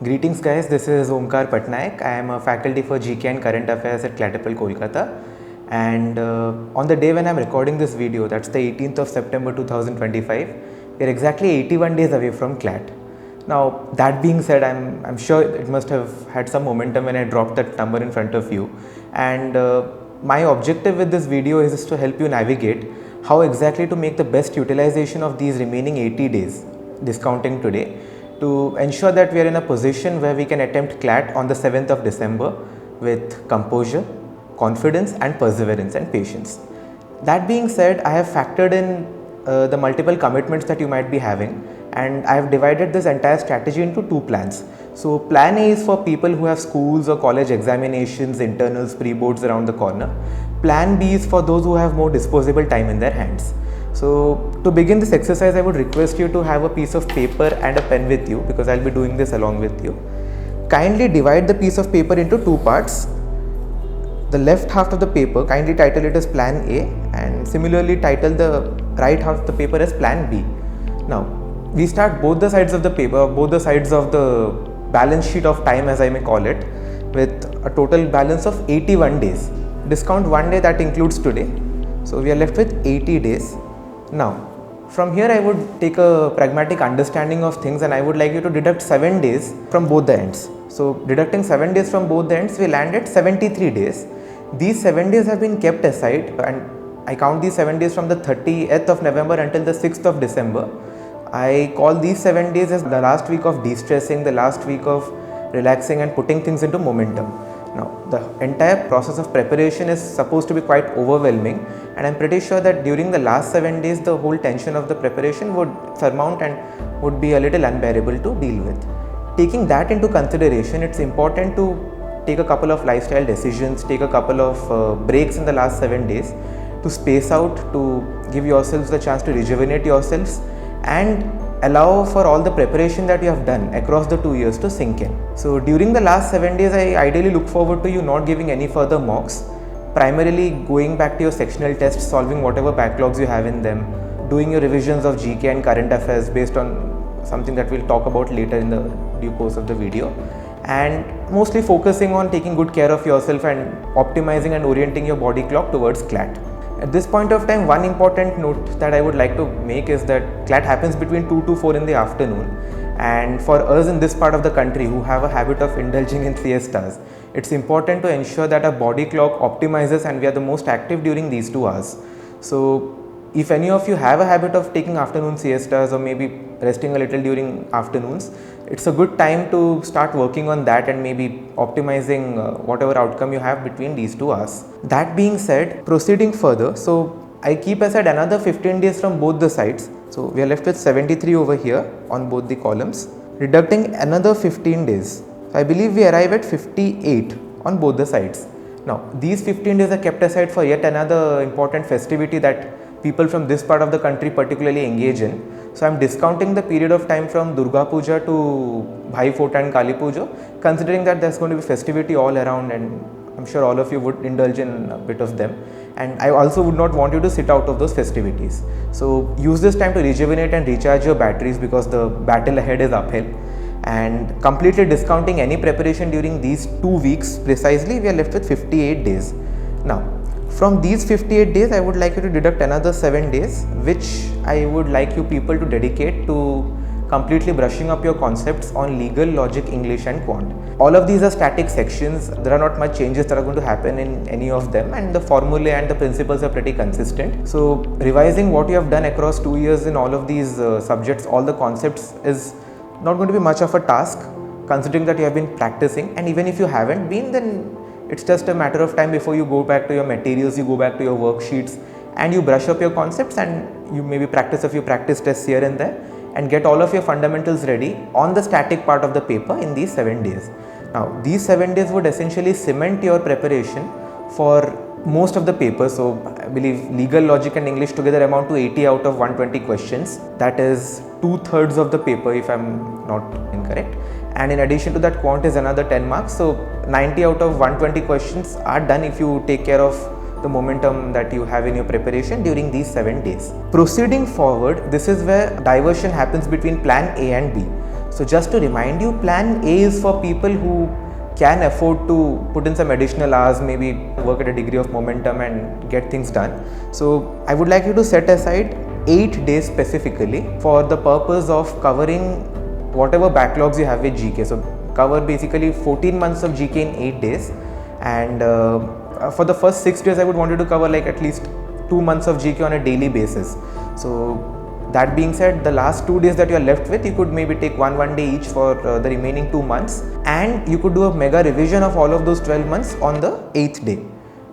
Greetings guys, this is Omkar Patnaik. I am a faculty for GK and Current Affairs at CLATapult Kolkata. And on the day when I am recording this video, that's the 18th of September 2025, we are exactly 81 days away from CLAT. Now that being said, I'm sure it must have had some momentum when I dropped that number in front of you. And my objective with this video is to help you navigate how exactly to make the best utilization of these remaining 80 days, discounting today, to ensure that we are in a position where we can attempt CLAT on the 7th of December with composure, confidence and perseverance and patience. That being said, I have factored in the multiple commitments that you might be having, and I have divided this entire strategy into two plans. So plan A is for people who have schools or college examinations, internals, pre-boards around the corner. Plan B is for those who have more disposable time in their hands. So to begin this exercise, I would request you to have a piece of paper and a pen with you, because I'll be doing this along with you. Kindly divide the piece of paper into two parts. The left half of the paper, kindly title it as Plan A, and similarly title the right half of the paper as Plan B. Now, we start both the sides of the paper, both the sides of the balance sheet of time, as I may call it, with a total balance of 81 days. Discount one day, that includes today. So we are left with 80 days. Now, from here I would take a pragmatic understanding of things, and I would like you to deduct 7 days from both the ends. So deducting 7 days from both the ends, we land at 73 days. These 7 days have been kept aside, and I count these 7 days from the 30th of November until the 6th of December. I call these 7 days as the last week of de-stressing, the last week of relaxing and putting things into momentum. Now, the entire process of preparation is supposed to be quite overwhelming, and I'm pretty sure that during the last 7 days, the whole tension of the preparation would surmount and would be a little unbearable to deal with. Taking that into consideration, it's important to take a couple of lifestyle decisions, take a couple of breaks in the last 7 days to space out, to give yourselves the chance to rejuvenate yourselves and allow for all the preparation that you have done across the 2 years to sink in. So during the last 7 days, I ideally look forward to you not giving any further mocks, primarily going back to your sectional tests, solving whatever backlogs you have in them, doing your revisions of GK and current affairs based on something that we'll talk about later in the due course of the video, and mostly focusing on taking good care of yourself and optimizing and orienting your body clock towards CLAT. At this point of time, one important note that I would like to make is that CLAT happens between 2 to 4 in the afternoon, and for us in this part of the country who have a habit of indulging in siestas, it's important to ensure that our body clock optimizes and we are the most active during these 2 hours. So if any of you have a habit of taking afternoon siestas or maybe resting a little during afternoons, it's a good time to start working on that and maybe optimizing whatever outcome you have between these 2 hours. That being said, proceeding further, so I keep aside another 15 days from both the sides. So we are left with 73 over here on both the columns, deducting another 15 days. So I believe we arrive at 58 on both the sides. Now these 15 days are kept aside for yet another important festivity that people from this part of the country particularly engage in. So I am discounting the period of time from Durga Puja to Bhai Phota and Kali Puja, considering that there's going to be festivity all around, and I'm sure all of you would indulge in a bit of them. And I also would not want you to sit out of those festivities. So use this time to rejuvenate and recharge your batteries, because the battle ahead is uphill. And completely discounting any preparation during these 2 weeks precisely, we are left with 58 days. Now, from these 58 days, I would like you to deduct another 7 days, which I would like you people to dedicate to completely brushing up your concepts on legal, logic, English and quant. All of these are static sections. There are not much changes that are going to happen in any of them, and the formulae and the principles are pretty consistent. So revising what you have done across 2 years in all of these subjects, all the concepts, is not going to be much of a task, considering that you have been practicing, and even if you haven't been, then it's just a matter of time before you go back to your materials, you go back to your worksheets and you brush up your concepts, and you maybe practice a few practice tests here and there and get all of your fundamentals ready on the static part of the paper in these 7 days. Now these 7 days would essentially cement your preparation for most of the papers. So I believe legal, logic and English together amount to 80 out of 120 questions. That is 2/3 of the paper if I'm not incorrect. And in addition to that, quant is another 10 marks. So 90 out of 120 questions are done if you take care of the momentum that you have in your preparation during these 7 days. Proceeding forward, this is where diversion happens between plan A and B. So just to remind you, plan A is for people who can afford to put in some additional hours, maybe work at a degree of momentum and get things done. So I would like you to set aside 8 days specifically for the purpose of covering whatever backlogs you have with GK. So cover basically 14 months of GK in 8 days, and for the first 6 days I would want you to cover like at least 2 months of GK on a daily basis. So that being said, the last 2 days that you are left with, you could maybe take one day each for the remaining 2 months, and you could do a mega revision of all of those 12 months on the 8th day.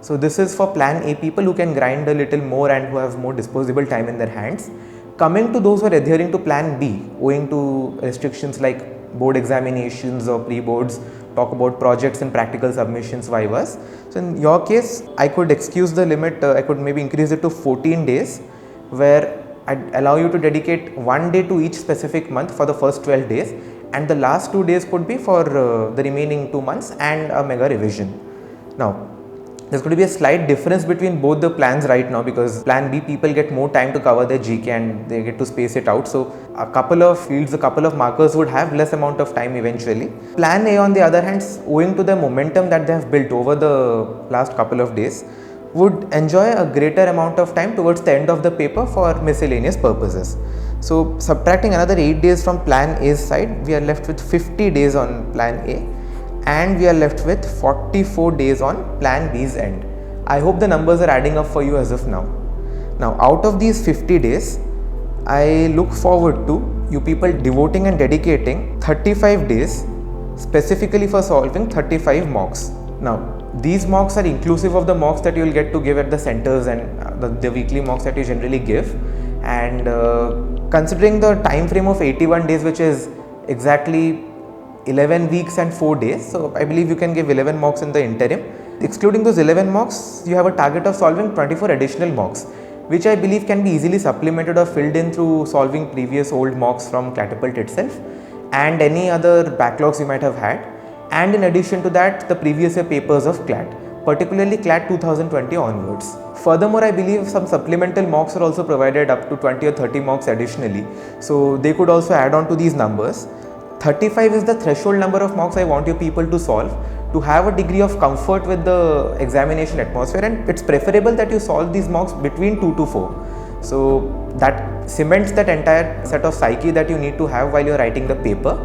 So this is for plan A people who can grind a little more and who have more disposable time in their hands. Coming to those who are adhering to plan B, owing to restrictions like board examinations or pre-boards, talk about projects and practical submissions, vivas. So in your case, I could excuse the limit, I could maybe increase it to 14 days, where I'd allow you to dedicate 1 day to each specific month for the first 12 days, and the last 2 days could be for the remaining 2 months and a mega revision. Now, there's going to be a slight difference between both the plans right now, because plan B people get more time to cover their GK and they get to space it out. So a couple of fields, a couple of markers would have less amount of time eventually. Plan A on the other hand, owing to the momentum that they have built over the last couple of days, would enjoy a greater amount of time towards the end of the paper for miscellaneous purposes. So subtracting another 8 days from plan A's side, we are left with 50 days on plan A, and we are left with 44 days on plan B's end. I hope the numbers are adding up for you as of now. Now out of these 50 days, I look forward to you people devoting and dedicating 35 days specifically for solving 35 mocks. Now these mocks are inclusive of the mocks that you will get to give at the centers and the weekly mocks that you generally give, and considering the time frame of 81 days, which is exactly 11 weeks and 4 days, so I believe you can give 11 mocks in the interim. Excluding those 11 mocks, you have a target of solving 24 additional mocks, which I believe can be easily supplemented or filled in through solving previous old mocks from CLATapult itself and any other backlogs you might have had, and in addition to that, the previous year papers of CLAT, particularly CLAT 2020 onwards. Furthermore, I believe some supplemental mocks are also provided up to 20 or 30 mocks additionally, so they could also add on to these numbers. 35 is the threshold number of mocks I want you people to solve to have a degree of comfort with the examination atmosphere, and it's preferable that you solve these mocks between 2 to 4. So that cements that entire set of psyche that you need to have while you're writing the paper,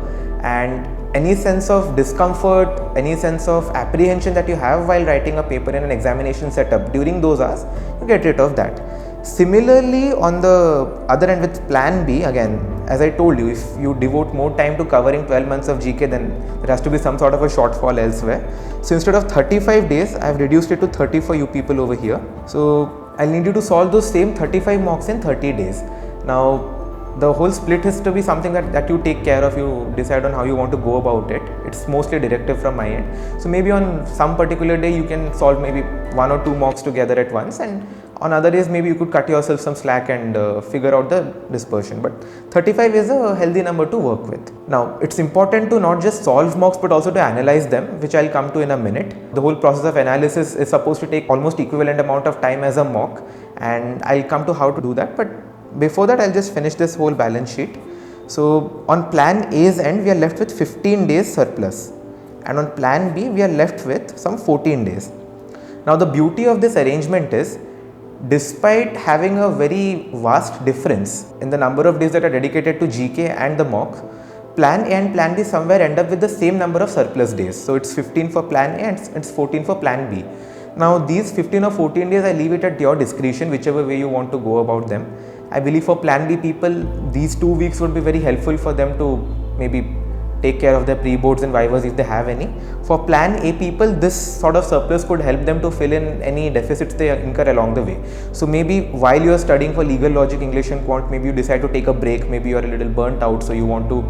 and any sense of discomfort, any sense of apprehension that you have while writing a paper in an examination setup during those hours, you get rid of that. Similarly, on the other end with plan B, again, as I told you, if you devote more time to covering 12 months of GK, then there has to be some sort of a shortfall elsewhere. So instead of 35 days, I have reduced it to 30 for you people over here. So I'll need you to solve those same 35 mocks in 30 days. Now, the whole split has to be something that you take care of, you decide on how you want to go about it. It's mostly directive from my end. So maybe on some particular day you can solve maybe 1 or 2 mocks together at once, and on other days maybe you could cut yourself some slack and figure out the dispersion. But 35 is a healthy number to work with. Now it's important to not just solve mocks but also to analyze them, which I'll come to in a minute. The whole process of analysis is supposed to take almost equivalent amount of time as a mock, and I'll come to how to do that. But before that, I'll just finish this whole balance sheet. So on plan A's end, we are left with 15 days surplus, and on plan B, we are left with some 14 days. Now the beauty of this arrangement is, despite having a very vast difference in the number of days that are dedicated to GK and the mock, plan A and plan B somewhere end up with the same number of surplus days. So it's 15 for plan A and it's 14 for plan B. Now these 15 or 14 days, I leave it at your discretion, whichever way you want to go about them. I believe for plan B people, these 2 weeks would be very helpful for them to maybe take care of their pre-boards and vivas if they have any. For plan A people, this sort of surplus could help them to fill in any deficits they incur along the way. So maybe while you are studying for legal, logic, English and quant, maybe you decide to take a break, maybe you are a little burnt out, so you want to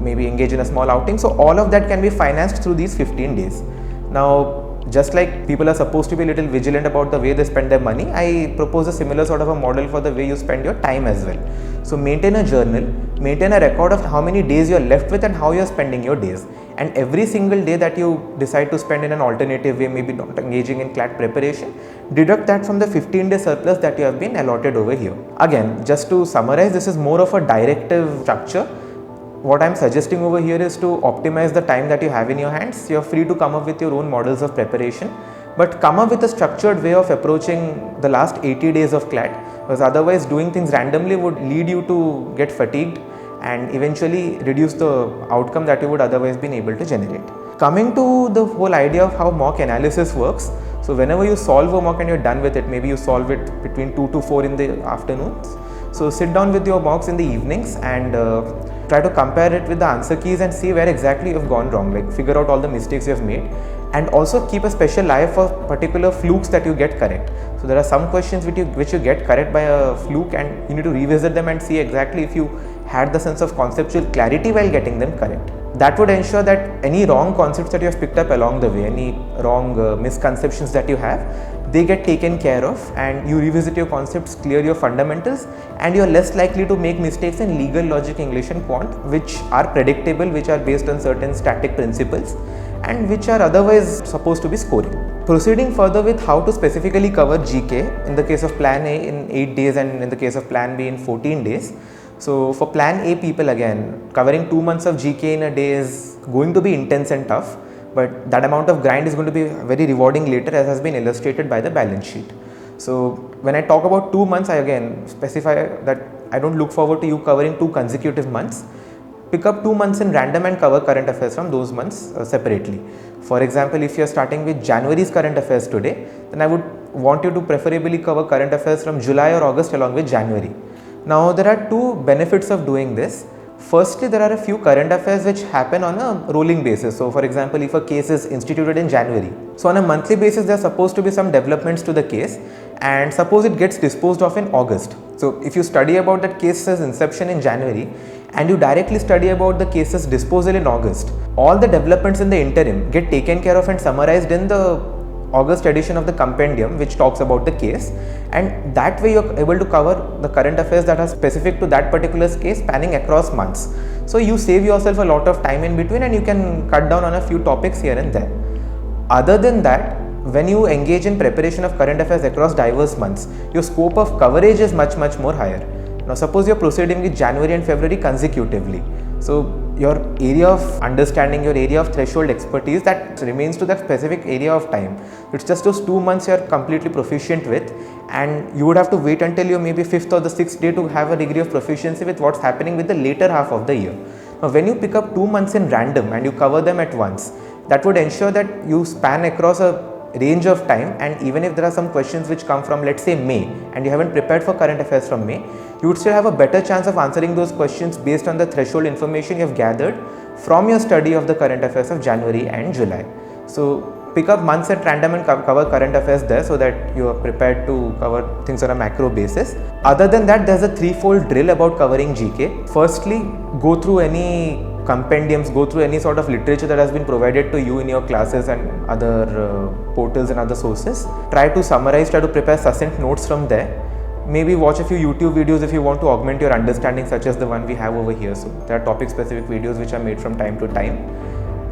maybe engage in a small outing. So all of that can be financed through these 15 days. Now, just like people are supposed to be a little vigilant about the way they spend their money, I propose a similar sort of a model for the way you spend your time as well. So maintain a journal, maintain a record of how many days you are left with and how you are spending your days. And every single day that you decide to spend in an alternative way, maybe not engaging in CLAT preparation, deduct that from the 15-day surplus that you have been allotted over here. Again, just to summarize, this is more of a directive structure. what I'm suggesting over here is to optimize the time that you have in your hands. You're free to come up with your own models of preparation, but come up with a structured way of approaching the last 80 days of CLAT, because otherwise doing things randomly would lead you to get fatigued and eventually reduce the outcome that you would otherwise been able to generate. Coming to the whole idea of how mock analysis works, so whenever you solve a mock and you're done with it, maybe you solve it between 2 to 4 in the afternoons. So sit down with your mocks in the evenings and try to compare it with the answer keys and see where exactly you've gone wrong, like figure out all the mistakes you've made, and also keep a special eye for particular flukes that you get correct. So there are some questions which you get correct by a fluke, and you need to revisit them and see exactly if you had the sense of conceptual clarity while getting them correct. That would ensure that any wrong concepts that you have picked up along the way, any wrong misconceptions that you have, they get taken care of, and you revisit your concepts, clear your fundamentals, and you are less likely to make mistakes in legal, logic, English and quant, which are predictable, which are based on certain static principles, and which are otherwise supposed to be scoring. Proceeding further with how to specifically cover GK in the case of plan A in 8 days and in the case of plan B in 14 days. So for plan A people, again, covering 2 months of GK in a day is going to be intense and tough, but that amount of grind is going to be very rewarding later, as has been illustrated by the balance sheet. So when I talk about 2 months, I again specify that I don't look forward to you covering 2 consecutive months. Pick up 2 months in random and cover current affairs from those months separately. For example, if you are starting with January's current affairs today, then I would want you to preferably cover current affairs from July or August along with January. Now there are 2 benefits of doing this. Firstly, there are a few current affairs which happen on a rolling basis. So for example, if a case is instituted in January, so on a monthly basis there are supposed to be some developments to the case, and suppose it gets disposed of in August. So if you study about that case's inception in January and you directly study about the case's disposal in August, all the developments in the interim get taken care of and summarized in the August edition of the compendium, which talks about the case, and that way you're able to cover the current affairs that are specific to that particular case spanning across months. So you save yourself a lot of time in between, and you can cut down on a few topics here and there. Other than that, when you engage in preparation of current affairs across diverse months, your scope of coverage is much more higher. Now suppose you're proceeding with January and February consecutively. So your area of understanding, your area of threshold expertise, that remains to that specific area of time. It's just those 2 months you're completely proficient with, and you would have to wait until your maybe 5th or the 6th day to have a degree of proficiency with what's happening with the later half of the year. Now when you pick up 2 months in random and you cover them at once, that would ensure that you span across a range of time, and even if there are some questions which come from, let's say, May, and you haven't prepared for current affairs from May, you would still have a better chance of answering those questions based on the threshold information you have gathered from your study of the current affairs of January and July. So pick up months at random and cover current affairs there, so that you are prepared to cover things on a macro basis. Other than that, there's a 3-fold drill about covering GK. Firstly, go through any compendiums, go through any sort of literature that has been provided to you in your classes and other portals and other sources. Try to summarize, try to prepare succinct notes from there. Maybe watch a few YouTube videos if you want to augment your understanding, such as the one we have over here. So there are topic specific videos which are made from time to time.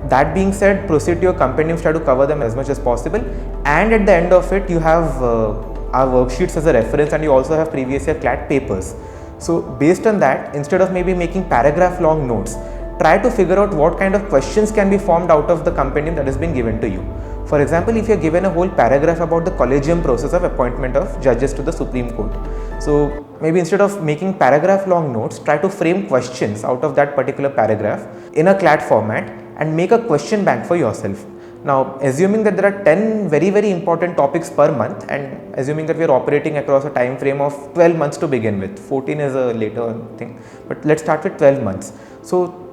That being said, proceed to your compendiums, try to cover them as much as possible, and at the end of it you have our worksheets as a reference, and you also have previous year CLAT papers. So based on that, instead of maybe making paragraph long notes, try to figure out what kind of questions can be formed out of the compendium that has been given to you. For example, if you are given a whole paragraph about the collegium process of appointment of judges to the Supreme Court, so maybe instead of making paragraph long notes, try to frame questions out of that particular paragraph in a CLAT format and make a question bank for yourself. Now, assuming that there are 10 very important topics per month, and assuming that we are operating across a time frame of 12 months to begin with, 14 is a later thing, but let's start with 12 months. So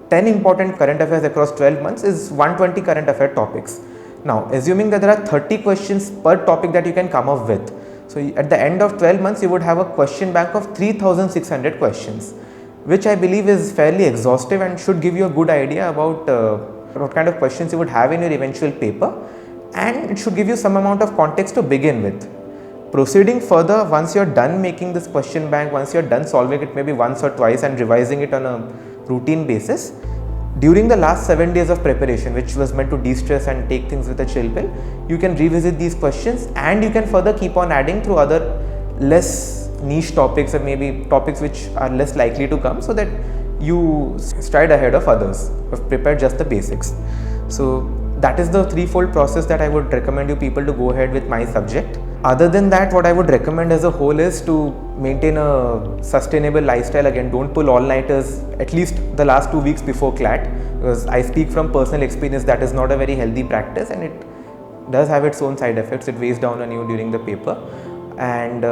10 important current affairs across 12 months is 120 current affair topics. Now, assuming that there are 30 questions per topic that you can come up with, so at the end of 12 months you would have a question bank of 3600 questions, which I believe is fairly exhaustive and should give you a good idea about what kind of questions you would have in your eventual paper, and it should give you some amount of context to begin with. Proceeding further, once you are done making this question bank, once you are done solving it maybe once or twice and revising it on a routine basis, during the last 7 days of preparation, which was meant to de-stress and take things with a chill pill, you can revisit these questions, and you can further keep on adding through other less niche topics, or maybe topics which are less likely to come, so that you stride ahead of others who have prepared just the basics. So that is the threefold process that I would recommend you people to go ahead with my subject. Other than that, what I would recommend as a whole is to maintain a sustainable lifestyle. Again, don't pull all-nighters at least the last 2 weeks before CLAT, because I speak from personal experience that is not a very healthy practice and it does have its own side effects. It weighs down on you during the paper. And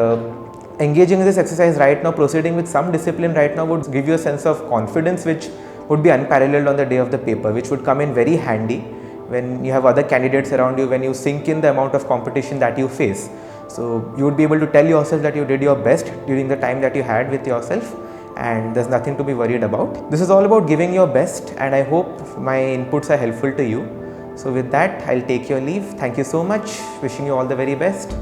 engaging in this exercise right now, proceeding with some discipline right now would give you a sense of confidence which would be unparalleled on the day of the paper, which would come in very handy when you have other candidates around you, when you sink in the amount of competition that you face. So you would be able to tell yourself that you did your best during the time that you had with yourself, and there's nothing to be worried about. This is all about giving your best, and I hope my inputs are helpful to you. So with that, I'll take your leave. Thank you so much. Wishing you all the very best.